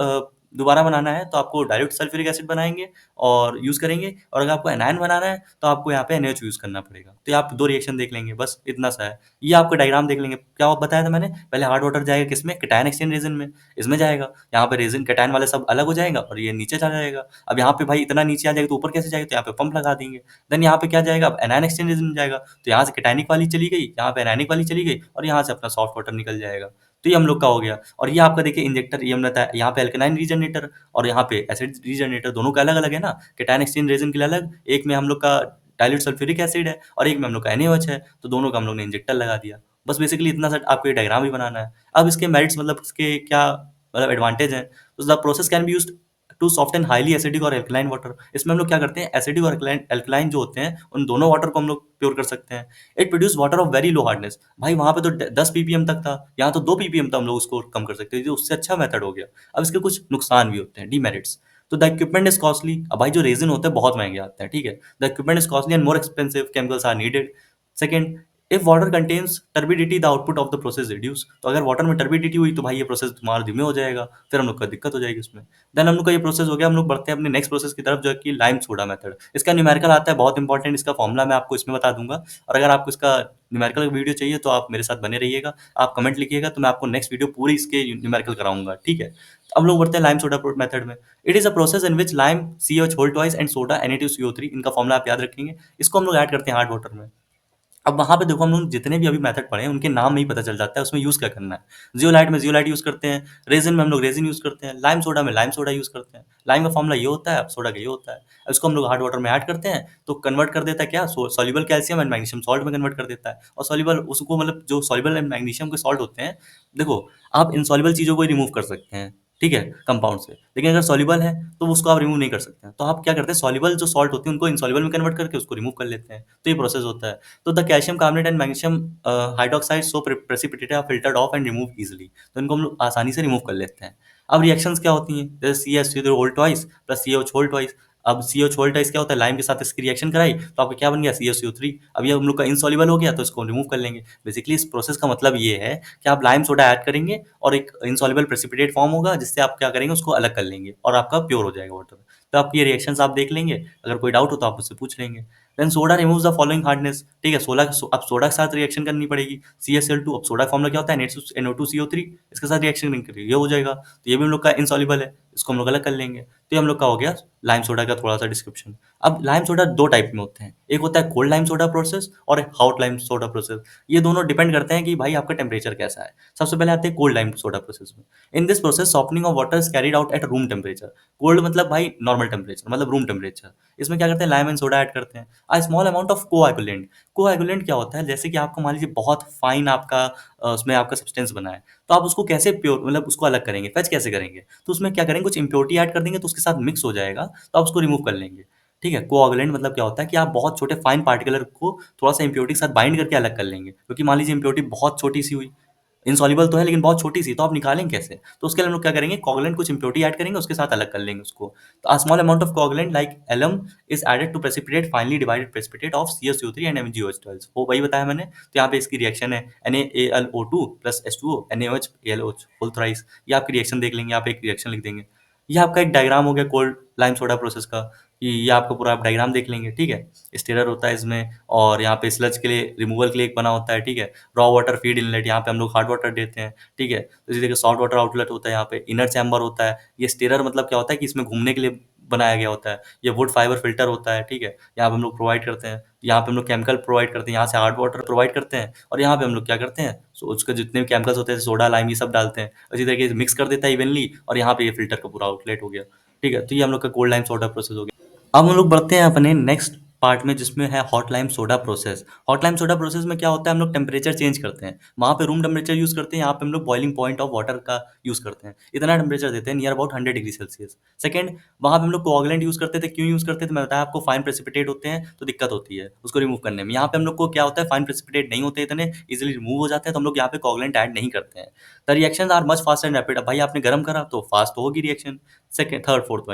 दोबारा बनाना है, तो आपको डाइल्यूट सल्फ्यूरिक एसिड बनाएंगे और यूज करेंगे, और अगर आपको एनायन बनाना है तो आपको यहाँ पे NaOH यूज करना पड़ेगा। तो ये आप दो रिएक्शन देख लेंगे, बस इतना सा है। ये आपको डायग्राम देख लेंगे, क्या बताया था मैंने, पहले हार्ड वाटर जाएगा किसमें, कैटायन एक्सचेंज रेजन में, इसमें जाएगा, यहाँ पे रेजन कैटायन वाले सब अलग हो जाएगा और ये नीचे चला जाएगा। अब यहाँ पे भाई इतना नीचे आ जाएगा तो ऊपर कैसे जाएगा, तो यहाँ पे पंप लगा देंगे। देन यहाँ पे क्या जाएगा, अब एनायन एक्सचेंज रेजन में जाएगा, तो यहाँ से कैटायनिक वाली चली गई, यहाँ पे एनायनिक वाली चली गई, और यहाँ से अपना सॉफ्ट वाटर निकल जाएगा। तो ये हम लोग का हो गया। और ये आपका देखिए इंजेक्टर, ये हमने बताया, यहाँ पे अल्कनाइन रीजनरेटर और यहाँ पे एसिड रीजनरेटर, दोनों का अलग अलग है ना, कैटायन एक्सचेंज रेजन के लिए अलग, एक में हम लोग का डाइल्यूट सल्फ्यूरिक एसिड है और एक में हम लोग का NaOH है, तो दोनों का हम लोग ने इंजेक्टर लगा दिया। बस बेसिकली इतना सा आपको ये डायग्राम भी बनाना है। अब इसके मेरिट्स, मतलब इसके क्या मतलब एडवांटेज है, तो the process can be used to soften highly acidic और एल्कलाइन वाटर। इसमें हम लोग क्या करते हैं, एसिडिक और एल्कलाइन जो होते हैं उन दोनों वाटर को हम लोग प्योर कर सकते हैं। It produce water of very low hardness, भाई वहां पे तो 10 ppm तक था, यहाँ तो 2 ppm तक हम लोग उसको कम कर सकते हैं, जो उससे अच्छा मेथड हो गया। अब इसके कुछ नुकसान भी होते हैं, डीमेरिट्स। तो द इक्विपमेंट इज कॉस्टली, अब भाई जो रेजिन होते हैं बहुत महंगे आते हैं, ठीक है। The equipment is costly and more expensive, chemicals are needed. Second, if water contains turbidity the output of the process reduce, तो अगर वाटर में टर्बिडिटी हुई तो भाई ये प्रोसेस तुम्हारा धीमे हो जाएगा, फिर हम लोग का दिक्कत हो जाएगी उसमें। देन हम लोग का ये प्रोसेस हो गया, हम लोग बढ़ते हैं अपने नेक्स्ट प्रोसेस की तरफ, जो है कि लाइम सोडा मेथड। इसका न्यूमेरिकल आता है, बहुत इंपॉर्टेंट, इसका फॉर्मूला मैं आपको इसमें बता दूंगा। और अगर आपको इसका न्यूमेरिकल वीडियो चाहिए तो आप मेरे साथ बने रहिएगा, आप कमेंट लिखिएगा, तो मैं आपको नेक्स्ट वीडियो पूरी इसके न्यूमेरिकल कराऊंगा, ठीक है। अब लोग बढ़ते हैं लाइम सोडा मेथड में। It is a process in which lime CH whole twice and soda Na2CO3, इनका फॉर्मूला आप याद रखेंगे, इसको हम लोग ऐड करते हैं हार्ड वाटर में। अब वहाँ पे देखो हम लोग जितने भी अभी मेथड पढ़े हैं उनके नाम में ही पता चल जाता है उसमें यूज़ क्या करना है। जियोलाइट में जियोलाइट यूज़ करते हैं, रेजिन में हम लोग रेजिन यूज़ करते हैं, लाइम सोडा में लाइम सोडा यूज़ करते हैं। लाइम का फॉर्मूला ये होता है, अब सोडा का ये होता है। अब इसको हम लोग हार्ड वाटर में ऐड करते हैं तो कन्वर्ट कर देता है क्या, soluble calcium and magnesium salt में कन्वर्ट कर देता है। और सॉल्युबल उसको, मतलब जो सॉल्युबल एंड मैग्नीशियम के सॉल्ट होते हैं, देखो आप इनसॉल्युबल चीज़ों को ही रिमूव कर सकते हैं, ठीक है, कंपाउंड से, लेकिन अगर सॉल्युबल है तो उसको आप रिमूव नहीं कर सकते हैं। तो आप क्या करते हैं, सॉल्युबल जो सॉल्ट होते हैं उनको इनसॉल्युबल में कन्वर्ट करके उसको रिमूव कर लेते हैं, तो ये प्रोसेस होता है। तो the calcium carbonate and magnesium hydroxide so precipitated are filtered off and remove easily, तो इनको हम लोग आसानी से रिमूव कर लेते हैं। अब रिएक्शंस क्या होती हैं, जैसे CH3 whole twice plus CH whole twice. अब CH होल ट्वाइस क्या होता है, लाइम के साथ इसकी रिएक्शन कराई तो आपका क्या बन गया, CaCO3। अब ये हम लोग का इनसॉल्युबल हो गया तो इसको रिमूव कर लेंगे। बेसिकली इस प्रोसेस का मतलब ये है कि आप लाइम सोडा ऐड करेंगे और एक इनसॉल्युबल प्रेसिपिटेट फॉर्म होगा, जिससे आप क्या करेंगे, उसको अलग कर लेंगे और आपका प्योर हो जाएगा वाटर। तो आपकी ये रिएक्शंस आप देख लेंगे, अगर कोई डाउट हो तो आप मुझसे पूछ लेंगे। Then soda removes the following hardness, ठीक है। अब सोडा के साथ रिएक्शन करनी पड़ेगी, CaCl2। अब सोडा फॉर्मूला क्या होता है, NO2CO3, इसके साथ रिएक्शन नहीं करिए, ये हो जाएगा, तो ये भी हम लोग का इनसॉल्युबल है, इसको हम लोग अलग कर लेंगे। तो ये हम लोग का हो गया लाइम सोडा का थोड़ा सा डिस्क्रिप्शन। अब लाइम सोडा दो टाइप में होते हैं, एक होता है कोल्ड लाइम सोडा प्रोसेस और हॉट लाइम सोडा प्रोसेस। ये दोनों डिपेंड करते हैं कि भाई आपका टेम्परेचर कैसा है। सबसे पहले आते हैं कोल्ड लाइम सोडा प्रोसेस में। In this process softening of water is carried out at room temperature. Cold मतलब भाई नॉर्मल टेम्परेचर, मतलब रूम टेम्परेचर। इसमें क्या करते हैं, लाइम एंड सोडा ऐड करते हैं, अ small amount of coagulant. Coagulant क्या होता है, जैसे कि आपको मान लीजिए बहुत फाइन आपका उसमें आपका सब्सटेंस बना है, तो आप उसको कैसे प्योर, मतलब उसको अलग करेंगे, फेच कैसे करेंगे, तो उसमें क्या करेंगे, कुछ इम्प्योरिटी ऐड कर देंगे तो उसके साथ मिक्स हो जाएगा, तो आप उसको रिमूव कर लेंगे, ठीक है। कोएगुलेंट मतलब क्या होता है कि आप बहुत छोटे फाइन पार्टिकुलर को थोड़ा सा इम्प्योरिटी के साथ बाइंड करके अलग कर लेंगे, क्योंकि मान लीजिए इम्प्योरिटी बहुत छोटी सी हुई, इनसॉल्युबल तो है लेकिन बहुत छोटी सी, तो आप निकालेंगे कैसे, तो उसके लिए हम लोग क्या करेंगे, कोएगुलेंट कुछ इम्प्योरिटी ऐड करेंगे, उसके साथ अलग कर लेंगे उसको। तो a small amount of coagulant like alum is added to precipitate finally divided precipitate of CaCO3 and MgOH12, वो वही बताया मैंने। तो यहाँ पे इसकी रिएक्शन है NaAlO2 plus H2O NaOH AlOH whole thrice. ये आपकी रिएक्शन देख लेंगे, आप एक रिएक्शन लिख देंगे। ये आपका एक डायग्राम हो गया कोल्ड लाइम सोडा प्रोसेस का। ये आपका पूरा आप डायग्राम देख लेंगे, ठीक है। स्टेरर होता है इसमें, और यहाँ पे स्लज के लिए रिमूवल के लिए एक बना होता है, ठीक है। रॉ वाटर फीड इनलेट, यहाँ पे हम लोग हार्ड वाटर देते हैं, ठीक है। तो इसी तरीके सॉल्ट वाटर आउटलेट होता है यहाँ पे। इनर चैम्बर होता है। ये स्टेरर मतलब क्या होता है कि इसमें घूमने के लिए बनाया गया होता है। ये वुड फाइबर फिल्टर होता है, ठीक है। यहाँ पे हम लोग प्रोवाइड करते हैं। यहाँ पे हम लोग केमिकल प्रोवाइड करते हैं, यहाँ से हार्ड वाटर प्रोवाइड करते हैं, और यहाँ पे हम लोग क्या करते हैं, सो उसके जितने भी केमिकल्स होते हैं, सोडा लाइम ये सब डालते हैं, इसी तरीके से मिक्स कर देता है इवनली, और यहाँ पे ये फिल्टर का पूरा आउटलेट हो गया, ठीक है। तो ये हम लोग का कोल्ड लाइम सोडा प्रोसेस हो गया। अब हम लोग बढ़ते हैं अपने नेक्स्ट पार्ट में, जिसमें है hot lime soda process. Hot lime soda process में क्या होता है, हम लोग टेम्परेचर चेंज करते हैं। वहाँ पे रूम टेम्परेचर यूज़ करते हैं, यहाँ पे हम लोग बॉइलिंग पॉइंट ऑफ वाटर का यूज़ करते हैं। इतना टेम्परेचर देते हैं, near about 100 degree Celsius. Second, वहाँ पे हम लोग कोआगुलेंट यूज़ करते थे। क्यों यूज़ करते थे, मैं बताया आपको, फाइन प्रेसिपिटेट होते हैं तो दिक्कत होती है उसको रिमूव करने में। यहाँ पे हम लोग को क्या होता है, फाइन प्रेसिपिटेट नहीं होते, इतने इजिली रिमूव हो जाते हैं, तो हम लोग यहाँ पे कोआगुलेंट ऐड नहीं करते हैं। The reaction are much fast and rapid. अब भाई आपने गर्म करा तो फास्ट तो होगी reaction. Second, third, fourth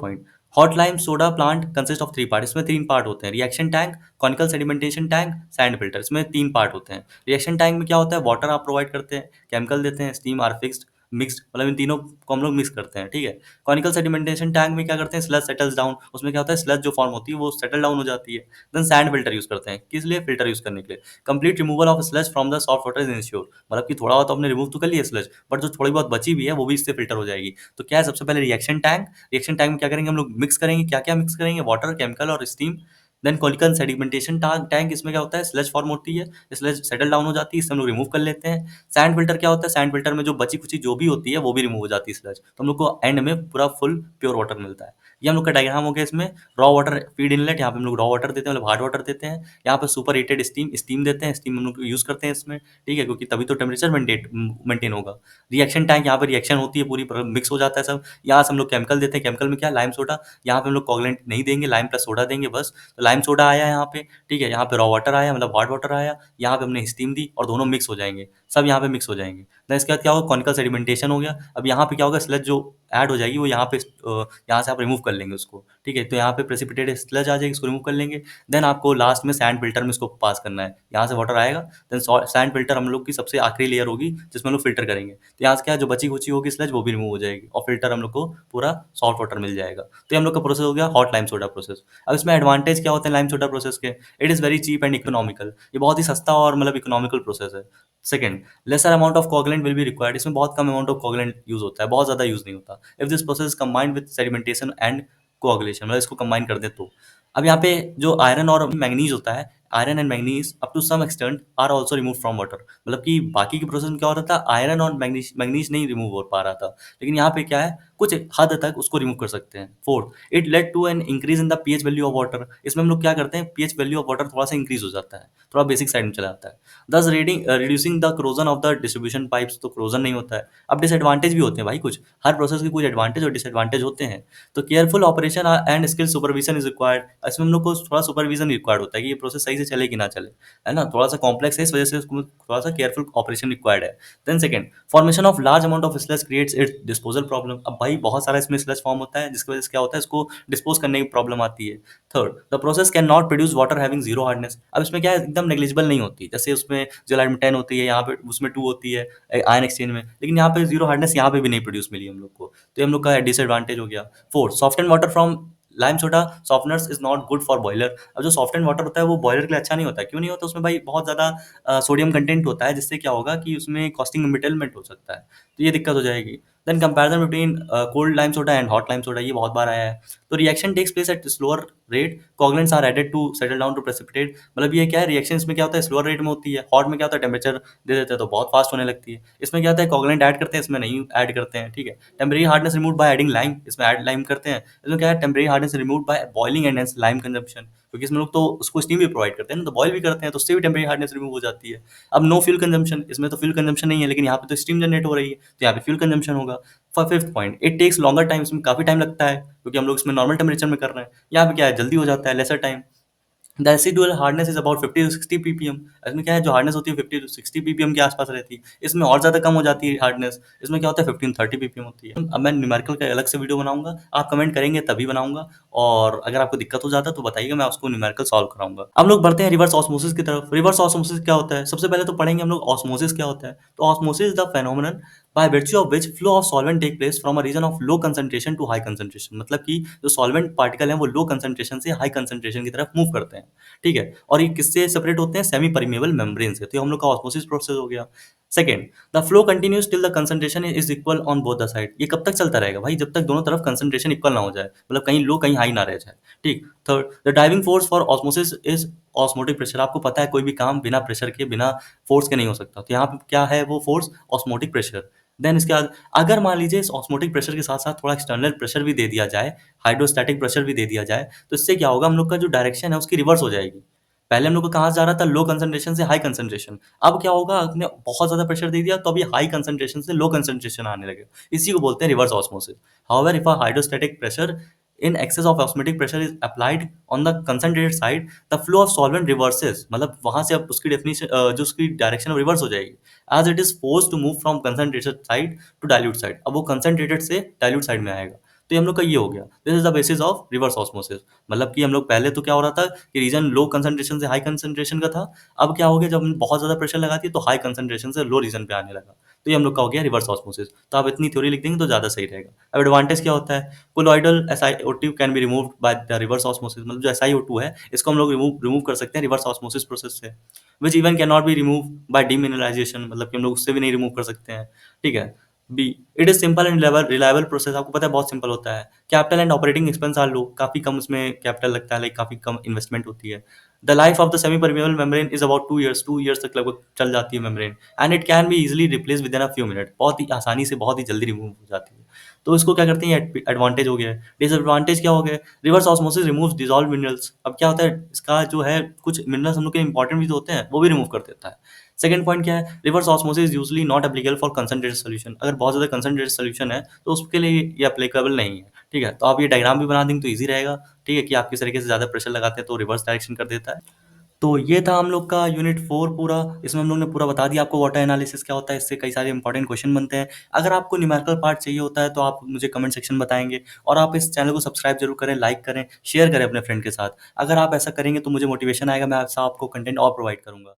point, hot lime soda plant consist of 3 part. इसमें 3 पार्ट होते हैं, reaction tank, conical sedimentation tank, sand filter. इसमें 3 पार्ट होते हैं। रिएक्शन टैंक में क्या होता है, वाटर आप प्रोवाइड करते हैं, केमिकल देते हैं, स्टीम आर फिक्स्ड मिक्स्ड, मतलब इन तीनों को हम लोग मिक्स करते हैं, ठीक है। कॉनिकल सेडिमेंटेशन टैंक में क्या करते हैं, स्लज सेटल्स डाउन, उसमें क्या होता है, स्लज जो फॉर्म होती है वो सेटल डाउन हो जाती है। देन सैंड फिल्टर यूज करते हैं, किस लिए, फिल्टर यूज करने के लिए। Complete removal of sludge from the soft water is ensure, मतलब कि थोड़ा बहुत तो हमने रिमूव तो कर लिया स्लज, बट जो थोड़ी बहुत बची भी है वो भी इससे फिल्टर हो जाएगी। तो क्या है, सबसे पहले रिएक्शन टैंक। रिएक्शन टैंक में क्या करेंगे हम लोग, मिक्स करेंगे, क्या क्या मिक्स करेंगे, वाटर, केमिकल और steam. Then conical sedimentation tank, इसमें क्या होता है, स्लज फॉर्म होती है, स्लज सेटल डाउन हो जाती है, इससे हम लोग रिमूव कर लेते हैं। सैंड फिल्टर क्या होता है, सैंड फिल्टर में जो बची खुची जो भी होती है वो भी रिमूव हो जाती है स्लज, तो हम लोग को एंड में पूरा फुल प्योर वाटर मिलता है। ये हम लोग का डायग्राम हो गया। इसमें रॉ वाटर फीड इनलेट, यहाँ पे हम लोग रॉ वाटर देते हैं, मतलब हार्ड वाटर देते हैं। यहाँ पे सुपर हीटेड स्टीम, स्टीम देते हैं, स्टीम हम लोग यूज करते हैं इसमें, ठीक है, क्योंकि तभी तो टेम्परेचर मेंटेन होगा। रिएक्शन टैंक, यहाँ पे रिएक्शन होती है, पूरी मिक्स हो जाता है सब। यहाँ से हम लोग केमिकल देते हैं, केमिकल में क्या, लाइम सोडा। यहाँ पे हम लोग कोगलेंट नहीं देंगे, लाइम प्लस सोडा देंगे बस। तो लाइम सोडा आया यहाँ पे, ठीक है। यहाँ पे रॉ वाटर आया, मतलब हार्ड वाटर आया। यहाँ पे हमने स्टीम दी, और दोनों मिक्स हो जाएंगे, सब यहाँ पे मिक्स हो जाएंगे। देन इसके बाद क्या होगा, कॉनिकल सेडिमेंटेशन हो गया। अब यहाँ पे क्या होगा, स्लज जो ऐड हो जाएगी वो यहाँ पे यहाँ से आप रिमूव कर लेंगे उसको, ठीक है। तो यहाँ पे प्रेसिपिटेटेड स्लज आ जाएगी, इसको रिमूव कर लेंगे। देन आपको लास्ट में सैंड फिल्टर में इसको पास करना है, यहाँ से वाटर आएगा। देन सैंड फिल्टर हम लोग की सबसे आखिरी लेयर होगी, जिसमें हम लोग फिल्टर करेंगे। तो यहाँ से क्या है, जो बची खुची होगी स्लज वो भी रिमूव हो जाएगी, और फिल्टर हम लोग को पूरा सॉल्ट वाटर मिल जाएगा। तो ये हम लोग का प्रोसेस हो गया हॉट लाइम सोडा प्रोसेस। अब इसमें एडवांटेज क्या होते हैं लाइम सोडा प्रोसेस के, it is very cheap and economical. ये बहुत ही सस्ता और मतलब इकोनॉमिकल प्रोसेस है। Second, lesser amount of coagulant will be required. इसमें बहुत कम अमाउंट ऑफ कोगुलेंट यूज होता है, बहुत ज़्यादा यूज नहीं होता। If this process combined with sedimentation and coagulation, मतलब इसको कंबाइन कर दे तो। अब यहाँ पे जो आयरन और मैंगनीज होता है, iron and manganese up to some extent are also remove from water. मतलब कि बाकी के प्रोसेस में क्या हो रहा था, आयरन और मैंगनीज मैंगनीज नहीं रिमूव हो पा रहा था, लेकिन यहाँ पे क्या है, कुछ हद तक उसको रिमूव कर सकते हैं। Fourth, it led to an increase in the pH value of water. इसमें हम लोग क्या करते हैं, पीएच वैल्यू ऑफ वाटर थोड़ा सा इंक्रीज हो जाता है, थोड़ा बेसिक साइड में चला जाता है। दस reducing the corrosion of the distribution pipes, तो क्रोजन नहीं होता है। अब डिसएडवांटेज भी होते हैं भाई कुछ, हर प्रोसेस के कुछ एडवांटेज और डिसएडवांटेज होते हैं। तो careful operation and skill supervision is required. इसमें हम लोग को थोड़ा सुपरविजन रिक्वायर्ड होता है कि ये प्रोसेस सही से चले कि ना चले, है ना, थोड़ा सा कॉम्प्लेक्स है, इस वजह से उसको थोड़ा सा केयरफुल ऑपरेशन रिक्वायर्ड है। Then second, formation of large amount of sludge creates its disposal problem. अब भाई बहुत सारा इसमें स्लज फॉर्म होता है, जिसकी वजह से क्या होता है, इसको डिस्पोज करने की प्रॉब्लम आती है। Third, the process can not produce water having zero hardness. अब इसमें क्या है, एकदम नेग्लिजिबल नहीं होती, जैसे उसमें जेलाइट में 10 होती है, यहाँ पे उसमें 2 होती है आयन एक्सचेंज में, लेकिन यहाँ पे जीरो हार्डनेस यहाँ पे भी नहीं प्रोड्यूस मिली हम लोग को, तो ये हम लोग का डिसएडवांटेज हो गया। Fourth, soft and water from lime soda softeners is not good for boiler. अब जो सॉफ्ट एंड वाटर होता है वो बॉयलर के लिए अच्छा नहीं होता है। क्यों नहीं होता, उसमें भाई बहुत ज़्यादा सोडियम कंटेंट होता है, जिससे क्या होगा कि उसमें कॉस्टिंग एम्बिटेलमेंट हो सकता है, तो ये दिक्कत हो जाएगी। Then comparison between cold lime soda and hot lime soda, ये बहुत बार आया है। तो reaction takes place at slower rate, coagulants are added to settle down to precipitate. मतलब ये क्या है, रिएक्शन में क्या होता है, स्लोअर रेट में होती है। हॉट में क्या होता है, टेम्परेचर दे देते हैं तो बहुत फास्ट होने लगती है। इसमें क्या होता है, कोगुलेंट ऐड करते हैं, इसमें नहीं ऐड करते हैं, ठीक है। Temporary hardness remove by adding lime, इसमें ऐड लाइम करते हैं। इसमें क्या है, temporary hardness remove by boiling and hence lime consumption, क्योंकि इसमें लोग तो उसको स्टीम भी प्रोवाइड करते हैं ना, तो बॉयल भी करते हैं, तो उससे भी टेम्परेरी हार्डनेस रिमूव हो जाती है। अब नो फ्यूल कंजम्पशन, इसमें तो फ्यूल कंजम्पशन नहीं है, लेकिन यहाँ पे तो स्टीम जनरेट हो रही है, तो यहाँ पे फ्यूल कंजम्पशन होगा। Fifth point, it takes longer time, इसमें काफी टाइम लगता है, क्योंकि हम लोग इसमें नॉर्मल टेम्परेचर में कर रहे हैं। यहाँ पे क्या है, जल्दी हो जाता है, lesser time. The residual hardness is about 50 to 60 ppm। इसमें क्या है, जो हार्डनेस होती है 50 to 60 ppm के आसपास रहती है। इसमें और ज़्यादा कम हो जाती है हार्डनेस, इसमें क्या होता है 15 to 30 ppm होती है। अब मैं न्यूमेरिकल का अलग से वीडियो बनाऊंगा, आप कमेंट करेंगे तभी बनाऊंगा, और अगर आपको दिक्कत हो जाता है तो बताइएगा, मैं उसको न्यूमेरिकल सॉल्व कराऊंगा। अब लोग बढ़ते हैं रिवर्स ऑस्मोसिस की तरफ। रिवर्स ऑस्मोसिस क्या होता है, सबसे पहले तो पढ़ेंगे हम लोग ऑस्मोसिस क्या होता है। तो osmosis the phenomenon by virtue of which flow of solvent take place from a region of low concentration to high concentration. मतलब कि जो सॉल्वेंट पार्टिकल हैं वो लो कंसंट्रेशन से हाई कंसंट्रेशन की तरफ मूव करते हैं, ठीक है। और ये किससे सेपरेट होते हैं? सेमी परमिएबल मेम्ब्रेन से। तो ये हम लोग का ऑस्मोसिस प्रोसेस हो गया। Second, the flow continues till the concentration is equal on both the side. ये कब तक चलता रहेगा भाई? जब तक दोनों तरफ कंसंट्रेशन इक्वल ना हो जाए, मतलब कहीं लो कहीं हाई ना रह जाए, ठीक। Third, the driving force for osmosis is osmotic pressure. आपको पता है कोई भी काम बिना प्रेशर के, बिना फोर्स के नहीं हो सकता। तो यहाँ पे क्या है वो फोर्स? Osmotic pressure. देन इसके बाद अगर मान लीजिए इस ऑस्मोटिक प्रेशर के साथ साथ थोड़ा एक्सटर्नल प्रेशर भी दे दिया जाए, हाइड्रोस्टैटिक प्रेशर भी दे दिया जाए, तो इससे क्या होगा? हम लोग का जो डायरेक्शन है उसकी रिवर्स हो जाएगी। पहले हम लोग को कहाँ जा रहा था? लो कंसंट्रेशन से हाई कंसंट्रेशन। अब क्या होगा? आपने बहुत ज्यादा प्रेशर दे दिया तो अभी हाई कंसंट्रेशन से लो कंसंट्रेशन आने लगे। इसी को बोलते हैं reverse osmosis. However if a hydrostatic pressure in excess of osmotic pressure is applied on the concentrated side, the flow of solvent reverses। मतलब वहां से अब उसकी डेफिनेशन जो उसकी डायरेक्शन रिवर्स हो जाएगी, as it is forced to move from concentrated side to dilute side। अब वो कंसंट्रेटेड से डाइल्यूट साइड में आएगा। तो ये हम लोग का ये हो गया, this is the basis of reverse osmosis. मतलब कि हम लोग पहले तो क्या हो रहा था कि रीजन लो कंसंट्रेशन से हाई कंसंट्रेशन का था। अब क्या हो गया? जब हम बहुत ज्यादा प्रेशर लगा दिए तो हाई कंसंट्रेशन से लो रीजन पे आने लगा। तो ये हम लोग का हो गया रिवर्स ऑस्मोसिस। तो आप इतनी थ्योरी लिख देंगे तो ज्यादा सही रहेगा। अब एडवांटेज क्या होता है? Colloidal SiO2 can be removed by the reverse osmosis. मतलब जो SiO2 है इसको हम लोग रिमूव कर सकते हैं रिवर्स ऑस्मोसिस प्रोसेस से, which even can not be remove by demineralisation. मतलब कि हम लोग उससे भी नहीं रिमूव कर सकते हैं, ठीक है। B, it is simple and reliable process. आपको पता है बहुत सिंपल होता है। Capital and operating expense are low. काफी कम उसमें कैपिटल लगता है, लाइक काफी कम इन्वेस्टमेंट होती है। The life of the semi permeable membrane is about 2 years। 2 years तक लगभग चल जाती है membrane. And it can be easily replace with in a few minute. बहुत ही आसानी से, बहुत ही जल्दी रिमूव हो जाती है। तो इसको क्या करते हैं? एडवांटेज हो गया है। डिसएडवांटेज क्या हो गया? Reverse osmosis removes dissolve minerals. अब क्या होता है? इसका जो है कुछ मिनरल्स हम लोग के इंपॉर्टेंट भी तो होते हैं, वो भी रिमूव कर देता है। सेकंड पॉइंट क्या है? Reverse osmosis usually not applicable for concentrated solution. अगर बहुत ज़्यादा कंसंट्रेटेड सॉल्यूशन है तो उसके लिए ये एप्लीकेबल नहीं है, ठीक है। तो आप ये डायग्राम भी बना देंगे तो ईजी रहेगा, ठीक है, कि आप किस तरीके से ज़्यादा प्रेशर लगाते हैं तो रिवर्स डायरेक्शन कर देता है। तो ये था हम लोग का यूनिट 4 पूरा। इसमें हम लोग ने पूरा बता दिया आपको वाटर एनालिसिस क्या होता है, इससे कई सारे इंपॉर्टेंट क्वेश्चन बनते हैं। अगर आपको न्यूमेरिकल पार्ट चाहिए होता है तो आप मुझे कमेंट सेक्शन बताएंगे। और आप इस चैनल को सब्सक्राइब जरूर करें, लाइक करें, शेयर करें अपने फ्रेंड के साथ। अगर आप ऐसा करेंगे तो मुझे मोटिवेशन आएगा, मैं ऐसा आपको कंटेंट और प्रोवाइड करूंगा।